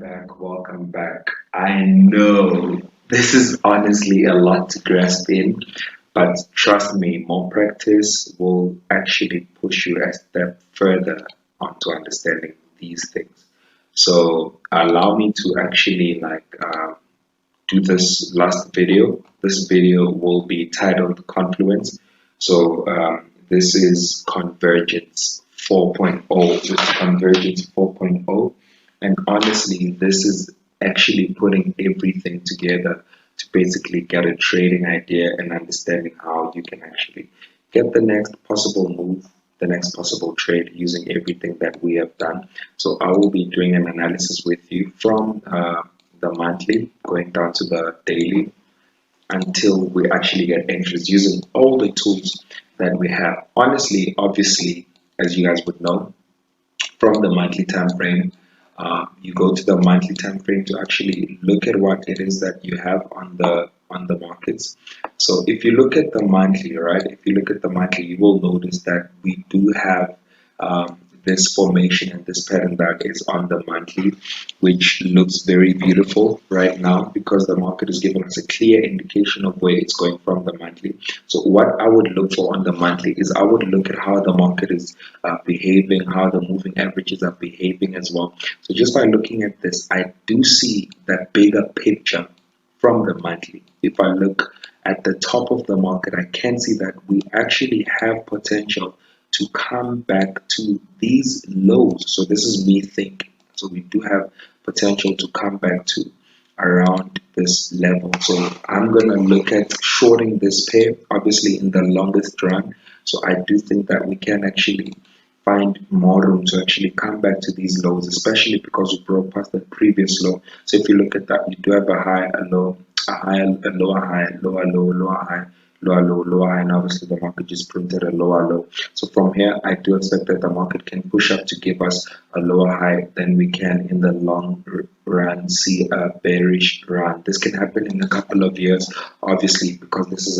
Welcome back. I know this is honestly a lot to grasp in, but trust me, more practice will actually push you a step further onto understanding these things. So allow me to actually do this last video. This video will be titled Confluence. This is Convergence 4.0. This is Convergence 4.0. And honestly, this is actually putting everything together to basically get a trading idea and understanding how you can actually get the next possible move, the next possible trade using everything that we have done. So I will be doing an analysis with you from the monthly going down to the daily until we actually get entries using all the tools that we have. Honestly, obviously, as you guys would know, from the monthly time frame, you go to the monthly time frame to actually look at what it is that you have on the markets. So if you look at the monthly, right? If you look at the monthly, you will notice that we do have this formation and this pattern that is on the monthly, which looks very beautiful right now because the market is giving us a clear indication of where it's going from the monthly. So what I would look for on the monthly is I would look at how the market is behaving, how the moving averages are behaving as well. So just by looking at this, I do see that bigger picture from the monthly. If I look at the top of the market, I can see that we actually have potential to come back to these lows. So this is me thinking. So we do have potential to come back to around this level. So I'm gonna look at shorting this pair, obviously in the longest run. So I do think that we can actually find more room to actually come back to these lows, especially because we broke past the previous low. So if you look at that, we do have a high, a low, a high, a lower high, lower low, lower high, lower low, lower high, and obviously the market just printed a lower low. So from here, I do expect that the market can push up to give us a lower high, then we can in the long run see a bearish run. This can happen in a couple of years, obviously, because this is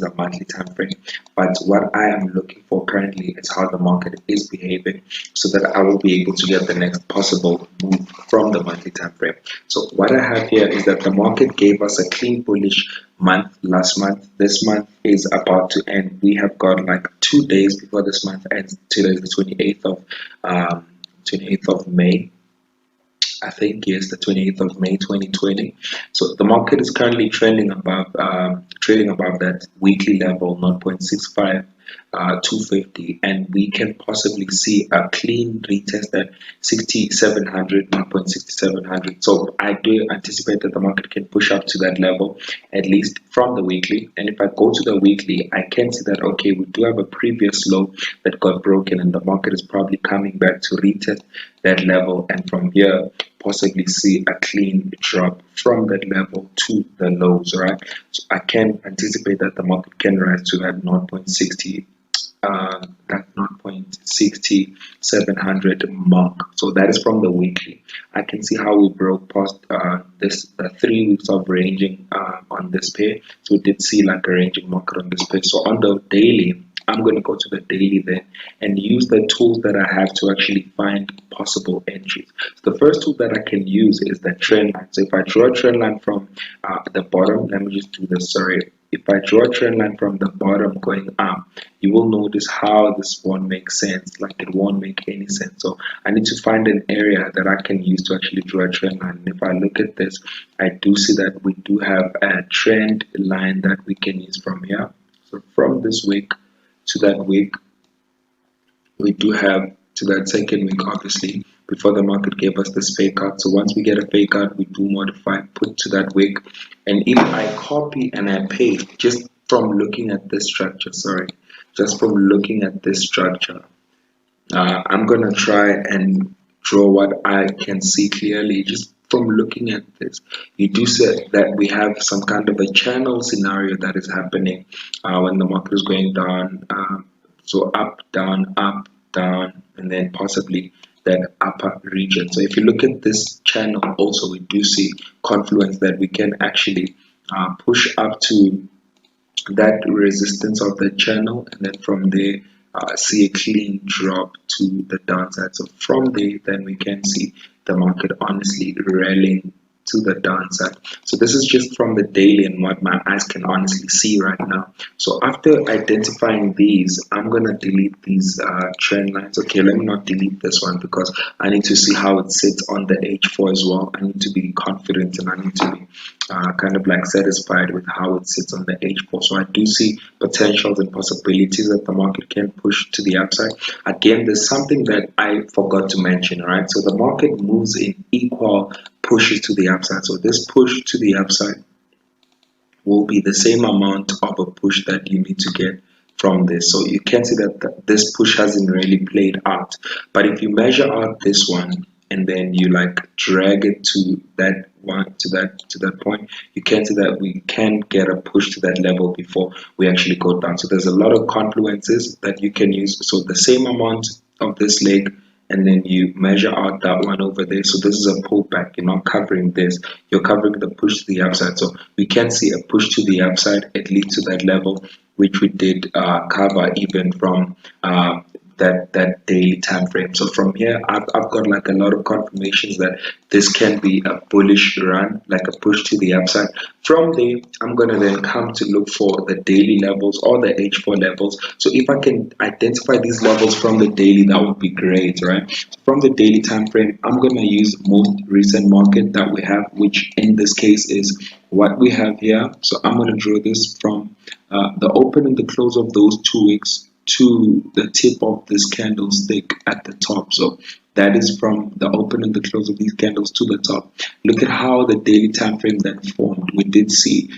a monthly time frame. But what I am looking for currently is how the market is behaving, so that I will be able to get the next possible move from the monthly time frame. So what I have here is that the market gave us a clean bullish month last month. This month is about to end. We have got like 2 days before this month ends. Today is the 28th of May. I think yes, the 28th of May 2020. So the market is currently trading above that weekly level 0.65 250, and we can possibly see a clean retest at 6700, 1.6700. So I do anticipate that the market can push up to that level at least from the weekly. And if I go to the weekly, I can see that okay, we do have a previous low that got broken, and the market is probably coming back to retest that level, and from here possibly see a clean drop from that level to the lows, right? So I can anticipate that the market can rise to that 0.60 that 0.6700 mark. So that is from the weekly. I can see how we broke past this 3 weeks of ranging on this pair. So we did see like a ranging market on this pair. So on the daily, I'm going to go to the daily then and use the tools that I have to actually find possible entries. So the first tool that I can use is the trend line. So if I draw a trend line from the bottom, let me just do this, sorry. If I draw a trend line from the bottom going up, you will notice how this won't make sense, like it won't make any sense. So I need to find an area that I can use to actually draw a trend line. And if I look at this, I do see that we do have a trend line that we can use from here. So from this week to that week, we do have to that second week, obviously, before the market gave us this fake out. So once we get a fake out, we do modify, put to that week. And if I copy and I paste just from looking at this structure, just from looking at this structure, I'm gonna try and draw what I can see clearly just from looking at this. You do say that we have some kind of a channel scenario that is happening when the market is going down. So up, down, and then possibly that upper region. So if you look at this channel also, we do see confluence that we can actually push up to that resistance of the channel, and then from there see a clean drop to the downside. So from there, then we can see the market honestly rallying to the downside. So this is just from the daily and what my eyes can honestly see right now. So after identifying these, I'm gonna delete these trend lines. Okay, let me not delete this one because I need to see how it sits on the H4 as well. I need to be confident and I need to be kind of like satisfied with how it sits on the H4. So I do see potentials and possibilities that the market can push to the upside. Again, there's something that I forgot to mention, right? So the market moves in equal pushes to the upside. So this push to the upside will be the same amount of a push that you need to get from this. So you can see that this push hasn't really played out. But if you measure out this one and then you like drag it to that one to that point, you can see that we can get a push to that level before we actually go down. So there's a lot of confluences that you can use. So the same amount of this leg and then you measure out that one over there. So this is a pullback. You're not covering this. You're covering the push to the upside. So we can see a push to the upside at least to that level, which we did cover even from that daily time frame. So from here, I've got like a lot of confirmations that this can be a bullish run, like a push to the upside. From there, I'm gonna then come to look for the daily levels or the H4 levels. So if I can identify these levels from the daily, that would be great, right? From the daily time frame, I'm gonna use most recent market that we have, which in this case is what we have here. So I'm gonna draw this from the open and the close of those 2 weeks to the tip of this candlestick at the top. So that is from the open and the close of these candles to the top. Look at how the daily time frame then formed. We did see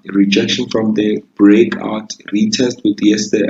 rejection from the breakout, retest with yesterday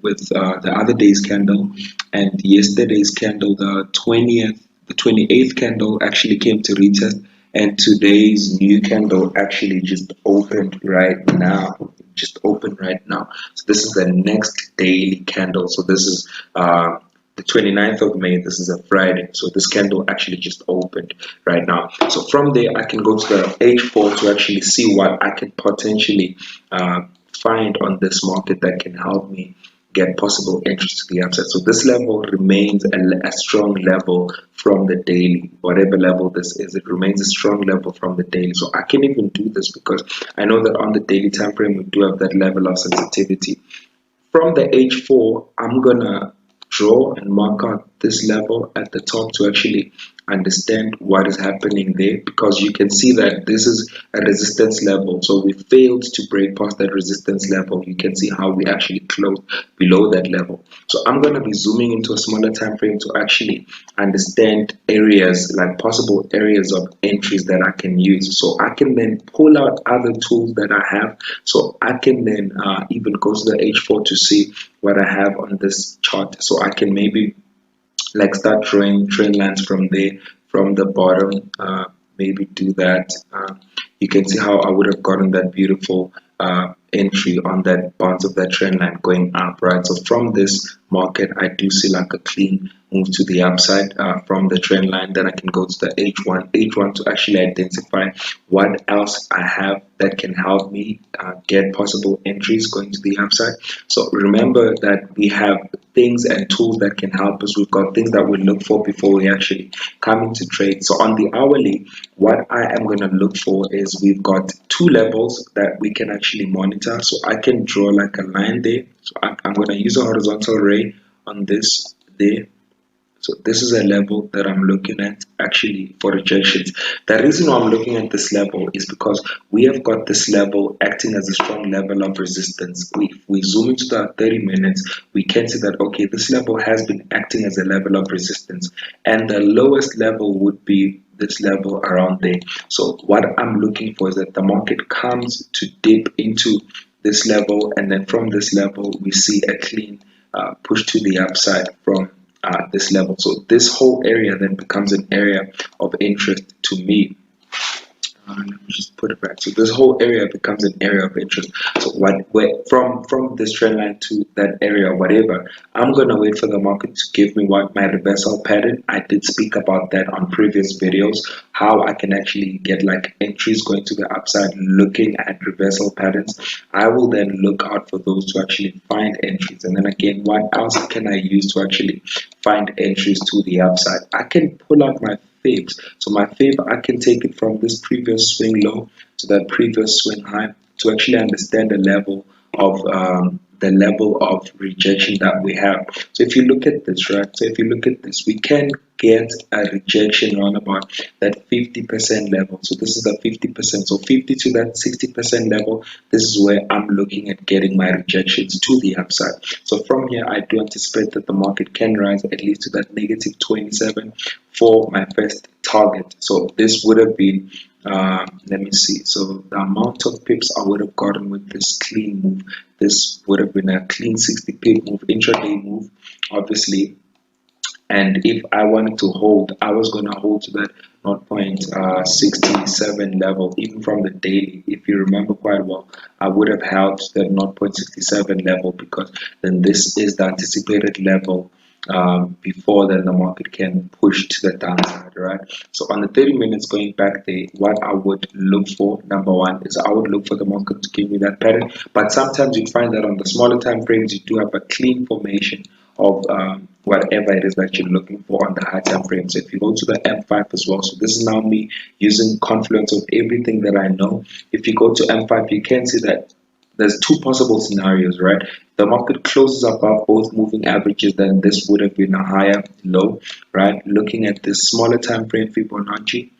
with the other day's candle, and yesterday's candle, the 28th candle actually came to retest, and today's new candle actually just opened right now. Just opened right now. So this is the next daily candle. So this is the 29th of May. This is a Friday. So this candle actually just opened right now. So from there, I can go to the H4 to actually see what I can potentially find on this market that can help me get possible entries to the upside. So this level remains a strong level from the daily. Whatever level this is, it remains a strong level from the daily. So I can even do this because I know that on the daily time frame we do have that level of sensitivity. From the H4, I'm gonna draw and mark out this level at the top to actually understand what is happening there, because you can see that this is a resistance level. So we failed to break past that resistance level. You can see how we actually closed below that level. So I'm going to be zooming into a smaller time frame to actually understand areas, like possible areas of entries that I can use. So I can then pull out other tools that I have. So I can then even go to the H4 to see what I have on this chart. So I can maybe like start drawing trend lines from there, from the bottom, maybe do that. You can see how I would have gotten that beautiful entry on that bounce of that trend line going up, right? So from this market, I do see like a clean move to the upside from the trend line. Then I can go to the H1 to actually identify what else I have that can help me get possible entries going to the upside. So remember that we have things and tools that can help us. We've got things that we look for before we actually come into trade. So on the hourly, what I am going to look for is we've got two levels that we can actually monitor. So I can draw like a line there. So I'm going to use a horizontal ray on this there. So this is a level that I'm looking at actually for rejections. The reason why I'm looking at this level is because we have got this level acting as a strong level of resistance. If we zoom into the 30 minutes, we can see that, okay, this level has been acting as a level of resistance. And the lowest level would be this level around there. So what I'm looking for is that the market comes to dip into this level, and then from this level, we see a clean push to the upside from this level. So this whole area then becomes an area of interest to me. Let me just put it back. So this whole area becomes an area of interest. So from this trend line to that area, whatever, I'm gonna wait for the market to give me what my reversal pattern. I did speak about that on previous videos, how I can actually get like entries going to the upside, looking at reversal patterns. I will then look out for those to actually find entries. And then again, what else can I use to actually find entries to the upside? I can pull out my fibs. So my fib, I can take it from this previous swing low to that previous swing high to actually understand the level of rejection that we have. So if you look at this, right? So if you look at this, we can get a rejection around about that 50% level. So this is the 50%. So 50 to that 60% level, this is where I'm looking at getting my rejections to the upside. So from here, I do anticipate that the market can rise at least to that negative 27 for my first target. So this would have been let me see. So the amount of pips I would have gotten with this clean move, this would have been a clean 60 pip move, intraday move, obviously. And if I wanted to hold, I was going to hold to that 0.67 level, even from the daily. If you remember quite well, I would have held to that 0.67 level, because then this is the anticipated level before then the market can push to the downside, right? So on the 30 minutes going back there, what I would look for, number one, is I would look for the market to give me that pattern. But sometimes you find that on the smaller time frames, you do have a clean formation of whatever it is that you're looking for on the high time frame. So if you go to the M5 as well, so this is now me using confluence of everything that I know. If you go to M5, you can see that there's two possible scenarios, right? The market closes above both moving averages, then this would have been a higher low, right? Looking at this smaller time frame Fibonacci,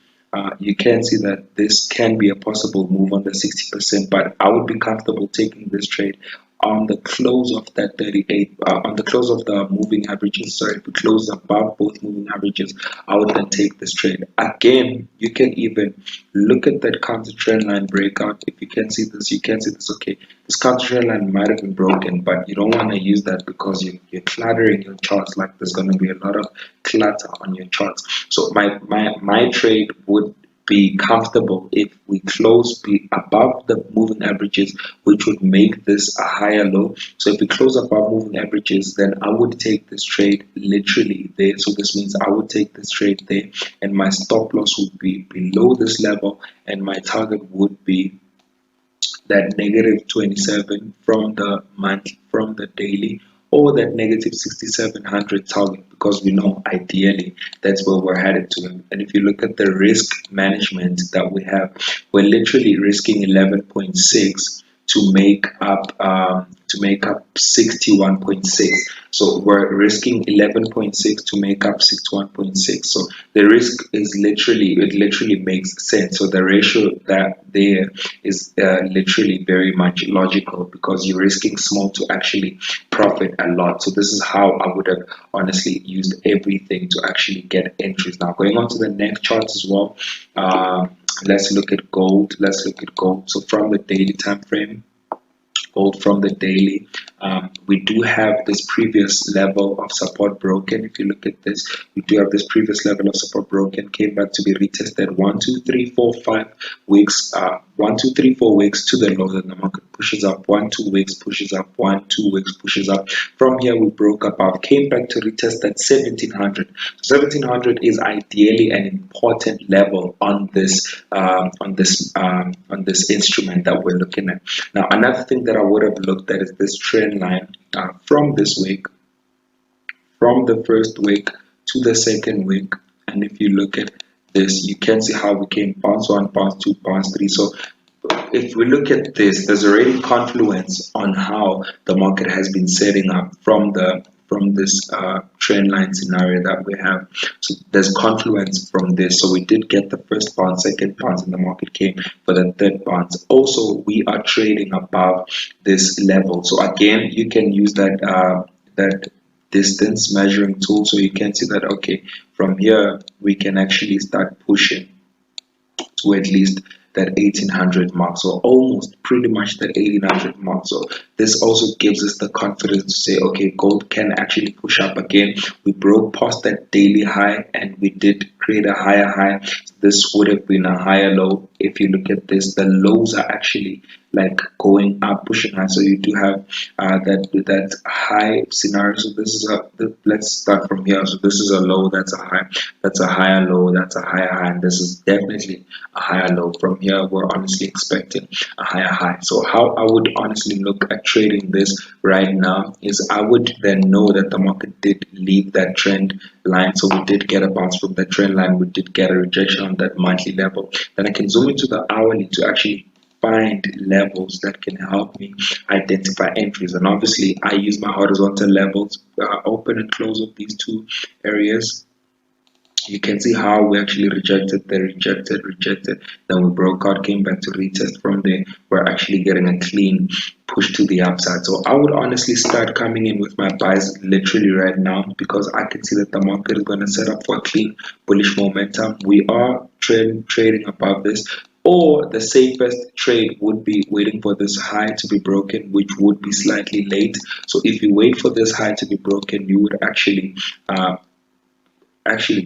you can see that this can be a possible move on the 60%, but I would be comfortable taking this trade on the close of that 38, on the close of the moving averages. Sorry, if we close above both moving averages, I would then take this trade. Again, you can even look at that counter trend line breakout. If you can see this, you can see this. Okay, this counter trend line might have been broken, but you don't want to use that because you're cluttering your charts. Like there's going to be a lot of clutter on your charts. So my trade would be comfortable if we close be above the moving averages, which would make this a higher low. So if we close above moving averages, then I would take this trade literally there. So this means I would take this trade there, and my stop loss would be below this level, and my target would be that negative 27 from the month, from the daily, or that negative 6700 target, because we know ideally that's where we're headed to. And if you look at the risk management that we have, we're literally risking 11.6 to make up 61.6. So we're risking 11.6 to make up 61.6. So the risk is literally makes sense. So the ratio that there is literally very much logical, because you're risking small to actually profit a lot. So this is how I would have honestly used everything to actually get entries. Now going on to the next chart as well. Let's look at gold. So from the daily time frame, gold from the daily, we do have this previous level of support broken. If you look at this, we do have this previous level of support broken, came back to be retested 1 2 3 4 5 weeks, 1 2 3 4 weeks to the low. Then the market pushes up 1 2 weeks, pushes up 1 2 weeks, pushes up. From here we broke above, came back to retest at 1700. So 1700 is ideally an important level on this instrument that we're looking at. Now another thing that I would have looked at is this trend line from this week, from the first week to the second week. And if you look at this, you can see how we came bounce 1, bounce 2, bounce 3. So if we look at this, there's already confluence on how the market has been setting up from this trend line scenario that we have. So there's confluence from this. So we did get the first bounce, second bounce, and the market came for the third bounce. Also, we are trading above this level. So again, you can use that distance measuring tool, so you can see that okay, from here we can actually start pushing to at least that 1800 mark, so almost pretty much that 1800 mark. So this also gives us the confidence to say okay, gold can actually push up again. We broke past that daily high and we did create a higher high. This would have been a higher low. If you look at this, the lows are actually like going up, pushing high. So you do have that high scenario. So this is let's start from here. So this is a low, that's a high, that's a higher low, that's a higher high, and this is definitely a higher low. From here we're honestly expecting a higher high. So how I would honestly look at trading this right now is I would then know that the market did leave that trend line. So we did get a bounce from the trend line, we did get a rejection on that monthly level. Then I can zoom into the hourly to actually find levels that can help me identify entries. And obviously I use my horizontal levels, open and close of these two areas. You can see how we actually rejected, then we broke out, came back to retest. From there we're actually getting a clean push to the upside. So I would honestly start coming in with my buys literally right now, because I can see that the market is going to set up for a clean bullish momentum. We are trading above this, or the safest trade would be waiting for this high to be broken, which would be slightly late. So if you wait for this high to be broken, you would actually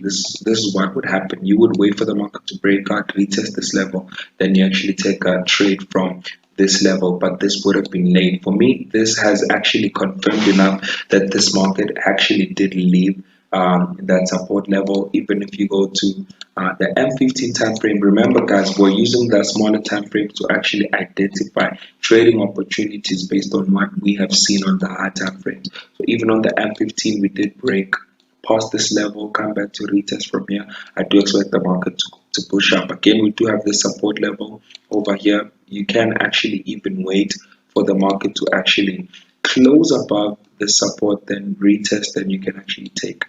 this is what would happen. You would wait for the market to break out, retest this level, then you actually take a trade from this level. But this would have been late for me. This has actually confirmed enough that this market actually did leave that support level. Even if you go to the M15 time frame, remember guys, we're using the smaller time frame to actually identify trading opportunities based on what we have seen on the high time frames. So even on the M15 we did break past this level, come back to retest from here. I do expect the market to push up. Again, we do have the support level over here. You can actually even wait for the market to actually close above the support, then retest, then you can actually take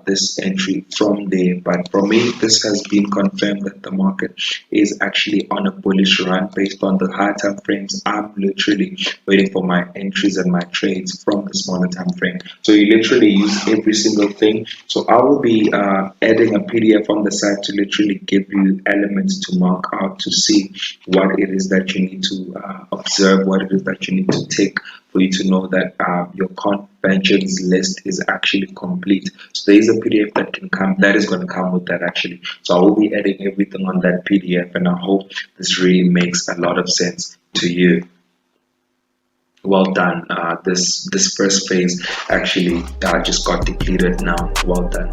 this entry from there. But for me, this has been confirmed that the market is actually on a bullish run based on the high time frames. I'm literally waiting for my entries and my trades from the smaller time frame. So you literally use every single thing. So I will be adding a PDF on the side to literally give you elements to mark out to see what it is that you need to observe, what it is that you need to take for you to know that your convergence list is actually complete. So there is a PDF that can come, that is going to come with that actually. So I will be adding everything on that PDF, and I hope this really makes a lot of sense to you. Well done. This first phase actually just got depleted now. Well done.